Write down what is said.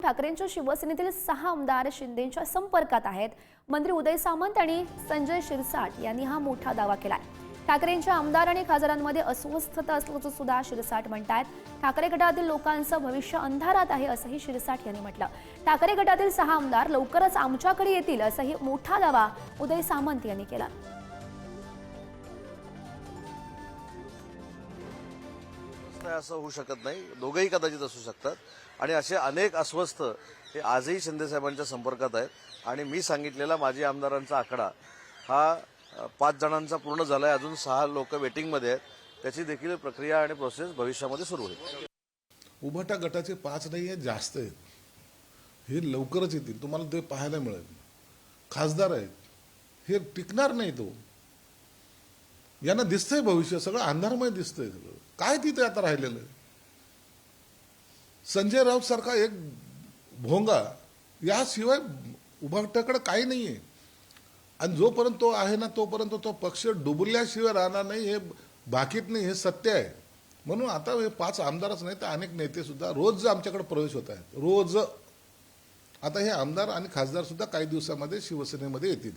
ठाकरेंच्या शिवसेनेतील 6 आमदार शिंदेंच्या संपर्कात आहेत। मंत्री उदय सामंत आणि संजय शिरसाट यांनी हा मोठा दावा केलाय। ठाकरेंच्या आमदार आणि खासदारांमध्ये अस्वस्थता असल्याचं सुद्धा शिरसाट म्हणतात। ठाकरे गटातील लोकांचं भविष्य अंधारात आहे असंही शिरसाट यांनी म्हटलं। ठाकरे गटातील 6 आमदार लवकरच आमच्याकडे येतील असाही मोठा दावा उदय सामंत यांनी केला। असं होऊ शकत नाही, दोघेही कदाचित असू शकतात आणि असे अनेक अस्वस्थ हे आजही शिंदे साहेबांच्या संपर्कात आहेत। आणि मी सांगितलेला माजी आमदारांचा आकडा हा 5 जणांचा पूर्ण झालाय, अजून 6 लोक वेटिंगमध्ये आहेत। त्याची देखील प्रक्रिया आणि प्रोसेस भविष्यामध्ये सुरू होईल। उभाटा गटाचे 5 नाही आहेत, जास्त आहेत, हे लवकरच येतील, तुम्हाला ते पाहायला मिळेल। खासदार आहेत, हे टिकणार नाही, तो यांना दिसतंय भविष्य सगळं अंधारमय दिसतंय, सगळं काय तिथे आता राहिलेलं। संजय राऊत सारखा एक भोंगा याशिवाय उभाटाकडे काही नाहीये। आणि जोपर्यंत तो आहे ना तोपर्यंत तो पक्ष डुबल्याशिवाय राहणार नाही, हे बाकीत नाही, हे सत्य आहे। म्हणून आता हे 5 आमदारच नाही तर अनेक नेते सुद्धा रोज आमच्याकडे प्रवेश होत आहेत, रोज। आता हे आमदार आणि खासदार सुद्धा काही दिवसामध्ये शिवसेनेमध्ये येतील।